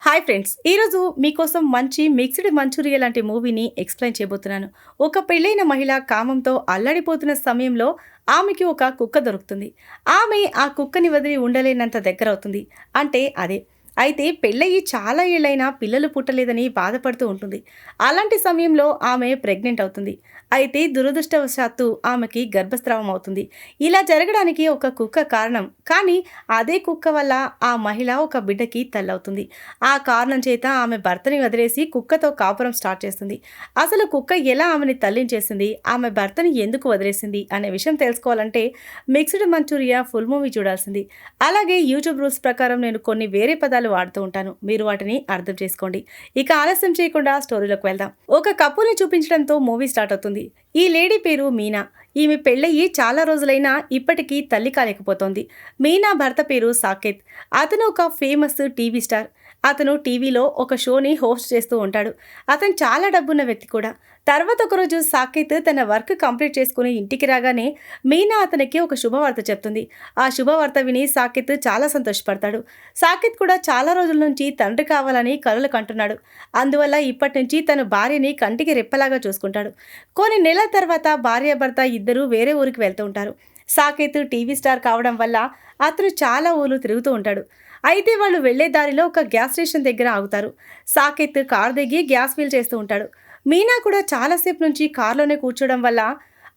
Hi friends! ఈరోజు మీకోసం మంచి మిక్స్డ్ మంచూరియా లాంటి మూవీని ఎక్స్‌ప్లెయిన్ చేయబోతున్నాను. ఒక పెళ్ళైన మహిళ కామంతో అల్లాడిపోతున్న సమయంలో ఆమెకి ఒక కుక్క దొరుకుతుంది. ఆమె ఆ కుక్కని వదిలి ఉండలేనంత దగ్గరవుతుంది. అంటే అదే. అయితే పెళ్ళయి చాలా ఏళ్లైనా పిల్లలు పుట్టలేదని బాధపడుతూ ఉంటుంది. అలాంటి సమయంలో ఆమె ప్రెగ్నెంట్ అవుతుంది. అయితే దురదృష్టవశాత్తు ఆమెకి గర్భస్రావం అవుతుంది. ఇలా జరగడానికి ఒక కుక్క కారణం. కానీ అదే కుక్క వల్ల ఆ మహిళ ఒక బిడ్డకి తల్లవుతుంది. ఆ కారణం చేత ఆమె భర్తని వదిలేసి కుక్కతో కాపురం స్టార్ట్ చేస్తుంది. అసలు కుక్క ఎలా ఆమెని తల్లించేసింది? ఆమె భర్తని ఎందుకు వదిలేసింది? అనే విషయం తెలుసుకోవాలంటే మిక్స్డ్ మంచూరియా ఫుల్ మూవీ చూడాల్సింది. అలాగే యూట్యూబ్ రూల్స్ ప్రకారం నేను కొన్ని వేరే పదాలు వాడుతూ ఉంటాను. మీరు వాటిని అర్థం చేసుకోండి. ఇక ఆలస్యం చేయకుండా స్టోరీలోకి వెళ్దాం. ఒక కపుల్ని చూపించడంతో మూవీ స్టార్ట్ అవుతుంది. ఈ లేడీ పేరు మీనా. ఈమె పెళ్ళయి చాలా రోజులైనా ఇప్పటికీ తల్లి కాలేకపోతోంది. మీనా భర్త పేరు సాకేత్. అతను ఒక ఫేమస్ టీవీ స్టార్. అతను టీవీలో ఒక షోని హోస్ట్ చేస్తూ ఉంటాడు. అతను చాలా డబ్బున్న వ్యక్తి కూడా. తర్వాత ఒకరోజు సాకేత్ తన వర్క్ కంప్లీట్ చేసుకుని ఇంటికి రాగానే మీనా అతనికి ఒక శుభవార్త చెప్తుంది. ఆ శుభవార్త విని సాకేత్ చాలా సంతోషపడతాడు. సాకేత్ కూడా చాలా రోజుల నుంచి తండ్రి కావాలని కలలు కంటున్నాడు. అందువల్ల ఇప్పటి నుంచి తన భార్యని కంటికి రెప్పలాగా చూసుకుంటాడు. కొన్ని నెలల తర్వాత భార్యాభర్త ఇద్దరూ వేరే ఊరికి వెళ్తూ ఉంటారు. సాకేత్ టీవీ స్టార్ కావడం వల్ల అతను చాలా ఊర్లు తిరుగుతూ ఉంటాడు. అయితే వాళ్ళు వెళ్లే దారిలో ఒక గ్యాస్ స్టేషన్ దగ్గర ఆగుతారు. సాకేత్ కారు దిగి గ్యాస్ ఫిల్ చేస్తూ ఉంటాడు. మీనా కూడా చాలాసేపు నుంచి కారులోనే కూర్చోవడం వల్ల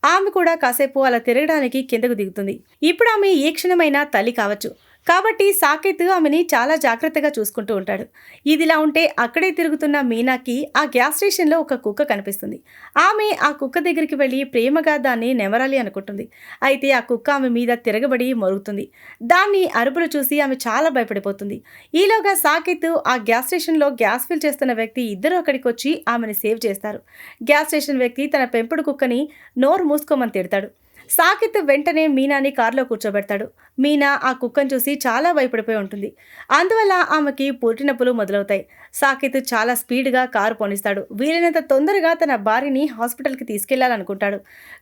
ఆమె కూడా కాసేపు అలా తిరగడానికి కిందకు దిగుతుంది. ఇప్పుడు ఆమె ఏ క్షణమైనా తల్లి కావచ్చు. కాబట్టి సాకేత్ ఆమెని చాలా జాగ్రత్తగా చూసుకుంటూ ఉంటాడు. ఇదిలా ఉంటే అక్కడే తిరుగుతున్న మీనాకి ఆ గ్యాస్ స్టేషన్లో ఒక కుక్క కనిపిస్తుంది. ఆమె ఆ కుక్క దగ్గరికి వెళ్ళి ప్రేమగా దాన్ని నెమరాలి అనుకుంటుంది. అయితే ఆ కుక్క ఆమె మీద తిరగబడి మొరుగుతుంది. దాన్ని అరుపులు చూసి ఆమె చాలా భయపడిపోతుంది. ఈలోగా సాకేత్ ఆ గ్యాస్ స్టేషన్లో గ్యాస్ ఫిల్ చేస్తున్న వ్యక్తి ఇద్దరు అక్కడికి వచ్చి ఆమెను సేవ్ చేస్తారు. గ్యాస్ స్టేషన్ వ్యక్తి తన పెంపుడు కుక్కని నోరు మూసుకోమని తిడతాడు. సాకేత్ వెంటనే మీనాని కారులో కూర్చోబెడతాడు. మీనా ఆ కుక్కను చూసి చాలా భయపడిపోయి ఉంటుంది. అందువల్ల ఆమెకి పురిటినొప్పులు మొదలవుతాయి. సాకేత్ చాలా స్పీడ్గా కారు పోనిస్తాడు. వీలైనంత తొందరగా తన భార్యని హాస్పిటల్కి తీసుకెళ్లాలనుకుంటాడు.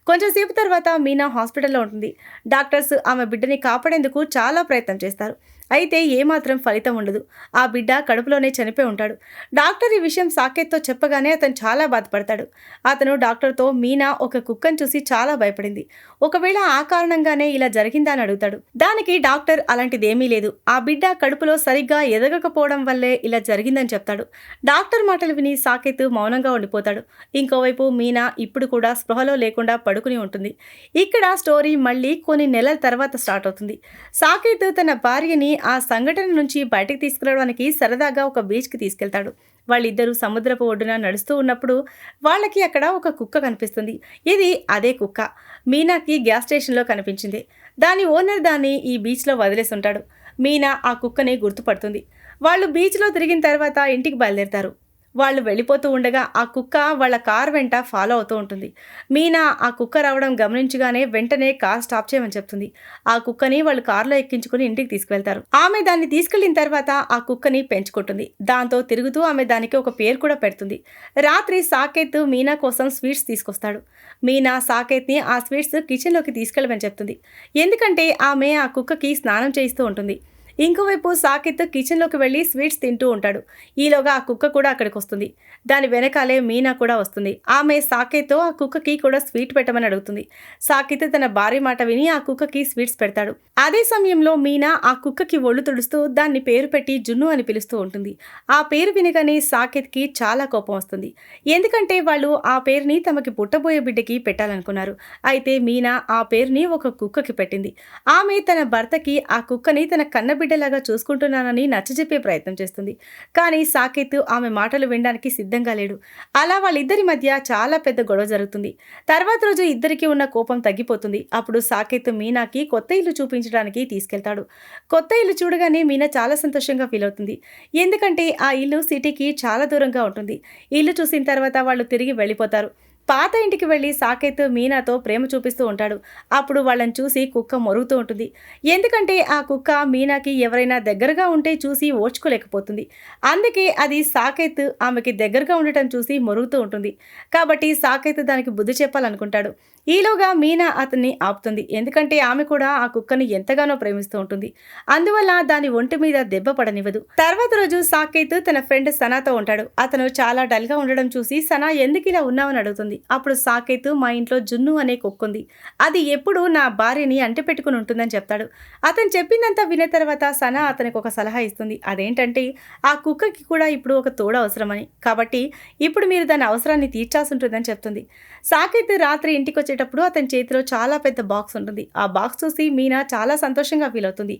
కొంచెంసేపు తర్వాత మీనా హాస్పిటల్లో ఉంటుంది. డాక్టర్స్ ఆమె బిడ్డని కాపాడేందుకు చాలా ప్రయత్నం చేస్తారు. అయితే ఏమాత్రం ఫలితం ఉండదు. ఆ బిడ్డ కడుపులోనే చనిపోయి ఉంటాడు. డాక్టర్ ఈ విషయం సాకేత్తో చెప్పగానే అతను చాలా బాధపడతాడు. అతను డాక్టర్తో మీనా ఒక కుక్కను చూసి చాలా భయపడింది. ఒకవేళ ఆ కారణంగానే ఇలా జరిగిందా అని అడుగుతాడు. దానికి డాక్టర్ అలాంటిదేమీ లేదు. ఆ బిడ్డ కడుపులో సరిగ్గా ఎదగకపోవడం వల్లే ఇలా జరిగిందని చెప్తాడు. డాక్టర్ మాటలు విని సాకేత్ మౌనంగా ఉండిపోతాడు. ఇంకోవైపు మీనా ఇప్పుడు కూడా స్పృహలో లేకుండా పడుకుని ఉంటుంది. ఇక్కడ స్టోరీ మళ్ళీ కొన్ని నెలల తర్వాత స్టార్ట్ అవుతుంది. సాకేత్ తన భార్యని ఆ సంఘటన నుంచి బయటకు తీసుకురావడానికి సరదాగా ఒక బీచ్కి తీసుకెళ్తాడు. వాళ్ళిద్దరూ సముద్రపు ఒడ్డున నడుస్తూ ఉన్నప్పుడు వాళ్ళకి అక్కడ ఒక కుక్క కనిపిస్తుంది. ఇది అదే కుక్క మీనాకి గ్యాస్ స్టేషన్లో కనిపించింది. దాని ఓనర్ దాన్ని ఈ బీచ్లో వదిలేసి ఉంటాడు. మీనా ఆ కుక్కని గుర్తుపడుతుంది. వాళ్ళు బీచ్లో తిరిగిన తర్వాత ఇంటికి బయలుదేరతారు. వాళ్ళు వెళ్ళిపోతూ ఉండగా ఆ కుక్క వాళ్ళ కారు వెంట ఫాలో అవుతూ ఉంటుంది. మీనా ఆ కుక్క రావడం గమనించగానే వెంటనే కార్ స్టాప్ చేయమని చెప్తుంది. ఆ కుక్కని వాళ్ళు కారులో ఎక్కించుకుని ఇంటికి తీసుకువెళ్తారు. ఆమె దాన్ని తీసుకెళ్లిన తర్వాత ఆ కుక్కని పెంచుకుంటుంది. దాంతో తిరుగుతూ ఆమె దానికి ఒక పేరు కూడా పెడుతుంది. రాత్రి సాకేత్ మీనా కోసం స్వీట్స్ తీసుకొస్తాడు. మీనా సాకేత్ని ఆ స్వీట్స్ కిచెన్లోకి తీసుకెళ్ళమని చెప్తుంది. ఎందుకంటే ఆమె ఆ కుక్కకి స్నానం చేయిస్తూ ఉంటుంది. ఇంకోవైపు సాకేత్ కిచెన్లోకి వెళ్ళి స్వీట్స్ తింటూ ఉంటాడు. ఈలోగా ఆ కుక్క కూడా అక్కడికి వస్తుంది. దాని వెనకాలే మీనా కూడా వస్తుంది. ఆమె సాకేత్తో ఆ కుక్కకి కూడా స్వీట్ పెట్టమని అడుగుతుంది. సాకేత్ తన భార్య మాట విని ఆ కుక్కకి స్వీట్స్ పెడతాడు. అదే సమయంలో మీనా ఆ కుక్కకి ఒళ్ళు తుడుస్తూ దాన్ని పేరు పెట్టి జున్ను అని పిలుస్తూ ఉంటుంది. ఆ పేరు వినగానే సాకేత్కి చాలా కోపం వస్తుంది. ఎందుకంటే వాళ్ళు ఆ పేరుని తమకి పుట్టబోయే బిడ్డకి పెట్టాలనుకున్నారు. అయితే మీనా ఆ పేరుని ఒక కుక్కకి పెట్టింది. ఆమె తన భర్తకి ఆ కుక్కని తన కన్నబిడ్డలాగా చూసుకుంటున్నానని నచ్చజెప్పే ప్రయత్నం చేస్తుంది. కానీ సాకేత్ ఆమె మాటలు వినడానికి సిద్ధంగా లేడు. అలా వాళ్ళిద్దరి మధ్య చాలా పెద్ద గొడవ జరుగుతుంది. తర్వాత రోజు ఇద్దరికీ ఉన్న కోపం తగ్గిపోతుంది. అప్పుడు సాకేత్ మీనాకి కొత్త ఇల్లు చూపించడానికి తీసుకెళ్తాడు. కొత్త ఇల్లు చూడగానే మీనా చాలా సంతోషంగా ఫీల్ అవుతుంది. ఎందుకంటే ఆ ఇల్లు సిటీకి చాలా దూరంగా ఉంటుంది. ఇల్లు చూసిన తర్వాత వాళ్ళు తిరిగి వెళ్ళిపోతారు. పాత ఇంటికి వెళ్లి సాకేత్ మీనాతో ప్రేమ చూపిస్తూ ఉంటాడు. అప్పుడు వాళ్ళని చూసి కుక్క మొరుగుతూ ఉంటుంది. ఎందుకంటే ఆ కుక్క మీనాకి ఎవరైనా దగ్గరగా ఉంటే చూసి ఓర్చుకోలేకపోతుంది. అందుకే అది సాకేత్ ఆమెకి దగ్గరగా ఉండటం చూసి మొరుగుతూ ఉంటుంది. కాబట్టి సాకేత్ దానికి బుద్ధి చెప్పాలనుకుంటాడు. ఈలోగా మీనా అతన్ని ఆపుతుంది. ఎందుకంటే ఆమె కూడా ఆ కుక్కని ఎంతగానో ప్రేమిస్తూ ఉంటుంది. అందువల్ల దాని ఒంటి మీద దెబ్బ పడనివ్వదు. తర్వాత రోజు సాకేత్ తన ఫ్రెండ్ సనాతో ఉంటాడు. అతను చాలా డల్ గా ఉండడం చూసి సనా ఎందుకు ఇలా ఉన్నావని అడుగుతుంది. అప్పుడు సాకేత్, మా ఇంట్లో జున్ను అనే కుక్కుంది. అది ఎప్పుడు నా భార్యని అంటిపెట్టుకుని ఉంటుందని చెప్తాడు. అతను చెప్పిందంతా విన్న తర్వాత సనా అతనికి ఒక సలహా ఇస్తుంది. అదేంటంటే ఆ కుక్కకి కూడా ఇప్పుడు ఒక తోడు అవసరమని. కాబట్టి ఇప్పుడు మీరు దాని అవసరాన్ని తీర్చాల్సి ఉంటుందని చెప్తుంది. సాకేత్ రాత్రి ఇంటికి వచ్చేటప్పుడు అతని చేతిలో చాలా పెద్ద బాక్స్ ఉంటుంది. ఆ బాక్స్ చూసి మీనా చాలా సంతోషంగా ఫీల్ అవుతుంది.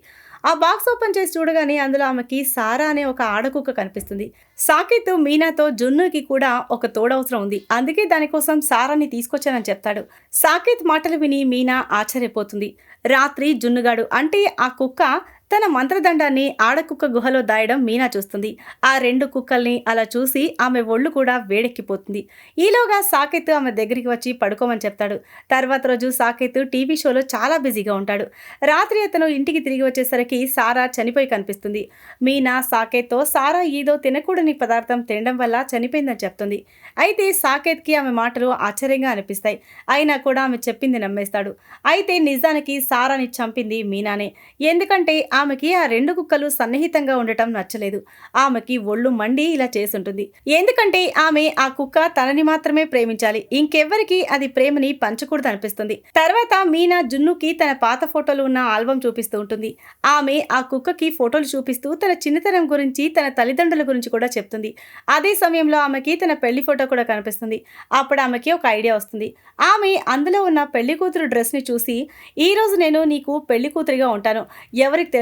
ఆ బాక్స్ ఓపెన్ చేసి చూడగానే అందులో ఆమెకి సారా అనే ఒక ఆడకుక్క కనిపిస్తుంది. సాకేత్ మీనాతో జున్నుకి కూడా ఒక తోడవసరం ఉంది. అందుకే దానికోసం సారాని తీసుకొచ్చానని చెప్తాడు. సాకేత్ మాటలు విని మీనా ఆశ్చర్యపోతుంది. రాత్రి జున్నుగాడు అంటే ఆ కుక్క తన మంత్రదండాన్ని ఆడకుక్క గుహలో దాయడం మీనా చూస్తుంది. ఆ రెండు కుక్కల్ని అలా చూసి ఆమె ఒళ్ళు కూడా వేడెక్కిపోతుంది. ఈలోగా సాకేత్ ఆమె దగ్గరికి వచ్చి పడుకోమని చెప్తాడు. తర్వాత రోజు సాకేత్ టీవీ షోలో చాలా బిజీగా ఉంటాడు. రాత్రి అతను ఇంటికి తిరిగి వచ్చేసరికి సారా చనిపోయి కనిపిస్తుంది. మీనా సాకేత్తో సారా ఏదో తినకూడని పదార్థం తినడం వల్ల చనిపోయిందని చెప్తుంది. అయితే సాకేత్కి ఆమె మాటలు ఆశ్చర్యంగా అనిపిస్తాయి. అయినా కూడా ఆమె చెప్పింది నమ్మేస్తాడు. అయితే నిజానికి సారాని చంపింది మీనానే. ఎందుకంటే ఆమెకి ఆ రెండు కుక్కలు సన్నిహితంగా ఉండటం నచ్చలేదు. ఆమెకి ఒళ్ళు మండి ఇలా చేసుంటుంది. ఎందుకంటే ఆమె ఆ కుక్క తనని మాత్రమే ప్రేమించాలి, ఇంకెవ్వరికి అది ప్రేమని పంచకూడదు అనిపిస్తుంది. తర్వాత మీనా జున్నుకి తన పాత ఫోటోలు ఉన్న ఆల్బమ్ చూపిస్తూ ఉంటుంది. ఆమె ఆ కుక్కకి ఫోటోలు చూపిస్తూ తన చిన్నతనం గురించి, తన తల్లిదండ్రుల గురించి కూడా చెప్తుంది. అదే సమయంలో ఆమెకి తన పెళ్లి ఫోటో కూడా కనిపిస్తుంది. అప్పుడు ఆమెకి ఒక ఐడియా వస్తుంది. ఆమె అందులో ఉన్న పెళ్లి కూతురు డ్రెస్ని చూసి, ఈ రోజు నేను నీకు పెళ్లి కూతురిగా ఉంటాను, ఎవరికి తెలుసు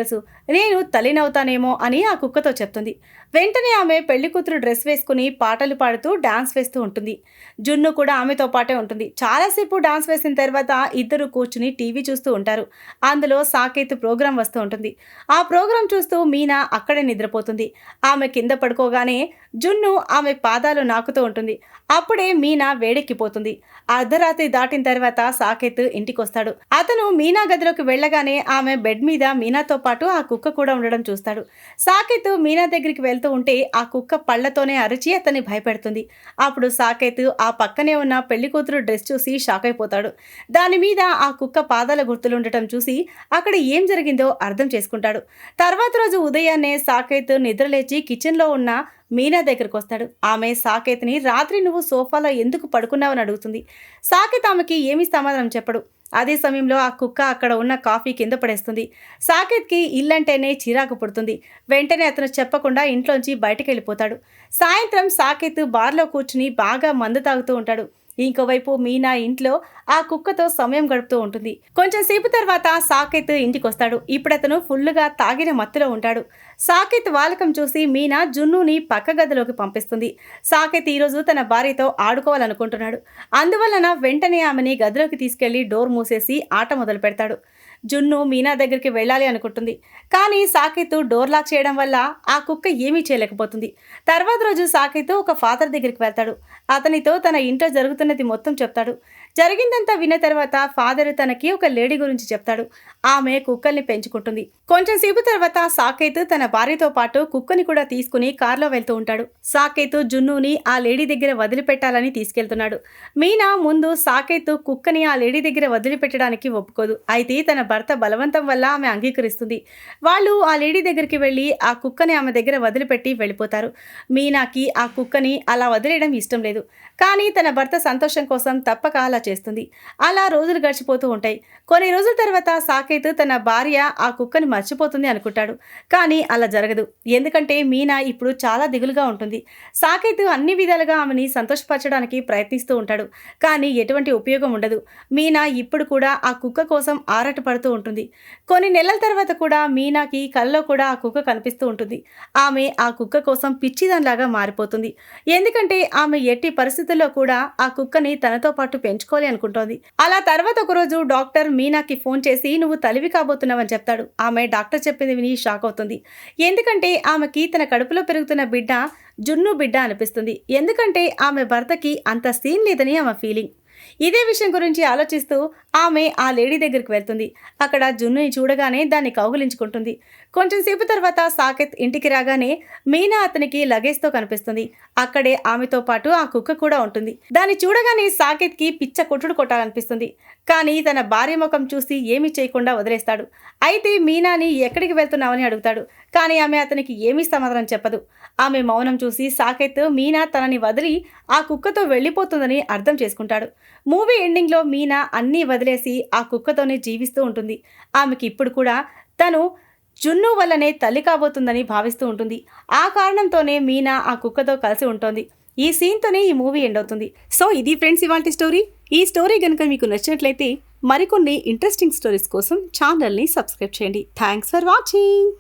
నేను తల్లినవుతానేమో అని ఆ కుక్కతో చెప్తుంది. వెంటనే ఆమె పెళ్లి కూతురు డ్రెస్ వేసుకుని పాటలు పాడుతూ డాన్స్ వేస్తూ ఉంటుంది. జున్ను కూడా ఆమెతో పాటే ఉంటుంది. చాలాసేపు డాన్స్ వేసిన తర్వాత ఇద్దరు కూర్చుని టీవీ చూస్తూ ఉంటారు. అందులో సాకేత్ ప్రోగ్రాం వస్తూ ఉంటుంది. ఆ ప్రోగ్రాం చూస్తూ మీనా అక్కడే నిద్రపోతుంది. ఆమె కింద పడుకోగానే జున్ను ఆమె పాదాలు నాకుతూ ఉంటుంది. అప్పుడే మీనా వేడెక్కిపోతుంది. అర్ధరాత్రి దాటిన తర్వాత సాకేత్ ఇంటికొస్తాడు. అతను మీనా గదిలోకి వెళ్ళగానే ఆమె బెడ్ మీద మీనాతో పాటు ఆ కుక్క కూడా ఉండడం చూస్తాడు. సాకేత్ మీనా దగ్గరికి వెళ్తూ ఉంటే ఆ కుక్క పళ్లతోనే అరిచి అతన్ని భయపెడుతుంది. అప్పుడు సాకేత్ ఆ పక్కనే ఉన్న పెళ్లి కూతురు డ్రెస్ చూసి షాక్ అయిపోతాడు. దాని మీద ఆ కుక్క పాదాల గుర్తులు ఉండటం చూసి అక్కడ ఏం జరిగిందో అర్థం చేసుకుంటాడు. తర్వాత రోజు ఉదయాన్నే సాకేత్ నిద్రలేచి కిచెన్లో ఉన్న మీనా దగ్గరకు వస్తాడు. ఆమె సాకేత్ని రాత్రి నువ్వు సోఫాలో ఎందుకు పడుకున్నావని అడుగుతుంది. సాకేత్ ఆమెకి ఏమీ సమాధానం చెప్పడు. అదే సమయంలో ఆ కుక్క అక్కడ ఉన్న కాఫీ కింద పడేస్తుంది. సాకేత్కి ఇల్లంటేనే చిరాకు పుడుతుంది. వెంటనే అతను చెప్పకుండా ఇంట్లోంచి బయటికి వెళ్ళిపోతాడు. సాయంత్రం సాకేత్ బార్లో కూర్చుని బాగా మందు తాగుతూ ఉంటాడు. ఇంకోవైపు మీనా ఇంట్లో ఆ కుక్కతో సమయం గడుపుతూ ఉంటుంది. కొంచెం సేపు తర్వాత సాకేత్ ఇంటికి వస్తాడు. ఇప్పుడు అతను ఫుల్లుగా తాగిన మత్తులో ఉంటాడు. సాకేత్ వాలకం చూసి మీనా జున్నుని పక్క గదిలోకి పంపిస్తుంది. సాకేత్ ఈరోజు తన భార్యతో ఆడుకోవాలనుకుంటున్నాడు. అందువలన వెంటనే ఆమెని గదిలోకి తీసుకెళ్లి డోర్ మూసేసి ఆట మొదలు పెడతాడు. జున్ను మీనా దగ్గరికి వెళ్ళాలి అనుకుంటుంది. కానీ సాకేత్ డోర్ లాక్ చేయడం వల్ల ఆ కుక్క ఏమీ చేయలేకపోతుంది. తర్వాత రోజు సాకేత్ ఒక ఫాదర్ దగ్గరికి వెళ్తాడు. అతనితో తన ఇంట్లో జరుగుతున్నది మొత్తం చెప్తాడు. జరిగిందంతా విన్న తర్వాత ఫాదర్ తనకి ఒక లేడీ గురించి చెప్తాడు. ఆమె కుక్కల్ని పెంచుకుంటుంది. కొంచెం సేపు తర్వాత సాకేత్ తన భార్యతో పాటు కుక్కని కూడా తీసుకుని కారులో వెళ్తూ ఉంటాడు. సాకేత్ జున్నుని ఆ లేడీ దగ్గర వదిలిపెట్టాలని తీసుకెళ్తున్నాడు. మీనా ముందు సాకేత్ కుక్కని ఆ లేడీ దగ్గర వదిలిపెట్టడానికి ఒప్పుకోదు. అయితే తన భర్త బలవంతం వల్ల ఆమె అంగీకరిస్తుంది. వాళ్ళు ఆ లేడీ దగ్గరికి వెళ్ళి ఆ కుక్కని ఆమె దగ్గర వదిలిపెట్టి వెళ్ళిపోతారు. మీనాకి ఆ కుక్కని అలా వదిలేయడం ఇష్టం లేదు. కానీ తన భర్త సంతోషం కోసం తప్పక అలా చేస్తుంది. అలా రోజులు గడిచిపోతూ ఉంటాయి. కొన్ని రోజుల తర్వాత సాకేత్ తన భార్య ఆ కుక్కని మర్చిపోతుంది అనుకుంటాడు. కానీ అలా జరగదు. ఎందుకంటే మీనా ఇప్పుడు చాలా దిగులుగా ఉంటుంది. సాకేత్ అన్ని విధాలుగా ఆమెని సంతోషపరచడానికి ప్రయత్నిస్తూ ఉంటాడు. కానీ ఎటువంటి ఉపయోగం ఉండదు. మీనా ఇప్పుడు కూడా ఆ కుక్క కోసం ఆరాట పడుతూ ఉంటుంది. కొన్ని నెలల తర్వాత కూడా మీనాకి కల్లో కూడా ఆ కుక్క కనిపిస్తూ ఉంటుంది. ఆమె ఆ కుక్క కోసం పిచ్చిదానిలాగా మారిపోతుంది. ఎందుకంటే ఆమె ఎట్టి పరిస్థితుల్లో కూడా ఆ కుక్కని తనతో పాటు పెంచుకో మార్చుకోవాలి అనుకుంటోంది. అలా తర్వాత ఒకరోజు డాక్టర్ మీనాకి ఫోన్ చేసి నువ్వు తల్లివి కాబోతున్నావని చెప్తాడు. ఆమె డాక్టర్ చెప్పింది విని షాక్ అవుతుంది. ఎందుకంటే ఆమెకి తన కడుపులో పెరుగుతున్న బిడ్డ జున్ను బిడ్డ అనిపిస్తుంది. ఎందుకంటే ఆమె భర్తకి అంత సీన్ లేదని ఆమె ఫీలింగ్. ఇదే విషయం గురించి ఆలోచిస్తూ ఆమె ఆ లేడీ దగ్గరికి వెళ్తుంది. అక్కడ జున్నుని చూడగానే దాన్ని కౌగిలించుకుంటుంది. కొంచెం సేపు తర్వాత సాకేత్ ఇంటికి రాగానే మీనా అతనికి లగేజ్తో కనిపిస్తుంది. అక్కడే ఆమెతో పాటు ఆ కుక్క కూడా ఉంటుంది. దాన్ని చూడగానే సాకేత్కి పిచ్చ కొట్టుడు కొట్టాలనిపిస్తుంది. కానీ తన భార్య ముఖం చూసి ఏమీ చేయకుండా వదిలేస్తాడు. అయితే మీనాని ఎక్కడికి వెళ్తున్నావని అడుగుతాడు. కానీ ఆమె అతనికి ఏమీ సమాధానం చెప్పదు. ఆమె మౌనం చూసి సాకేత్ మీనా తనని వదిలి ఆ కుక్కతో వెళ్ళిపోతుందని అర్థం చేసుకుంటాడు. మూవీ ఎండింగ్లో మీనా అన్నీ వదిలేసి ఆ కుక్కతోనే జీవిస్తూ ఉంటుంది. ఆమెకి ఇప్పుడు కూడా తను జున్ను వల్లనే తల్లి కాబోతుందని భావిస్తూ ఉంటుంది. ఆ కారణంతోనే మీనా ఆ కుక్కతో కలిసి ఉంటుంది. ఈ సీన్తోనే ఈ మూవీ ఎండ్ అవుతుంది. సో ఇది ఫ్రెండ్స్ ఇవాల్టి స్టోరీ. ఈ స్టోరీ కనుక మీకు నచ్చినట్లయితే మరికొన్ని ఇంట్రెస్టింగ్ స్టోరీస్ కోసం ఛానల్ని సబ్స్క్రైబ్ చేయండి. Thanks for watching.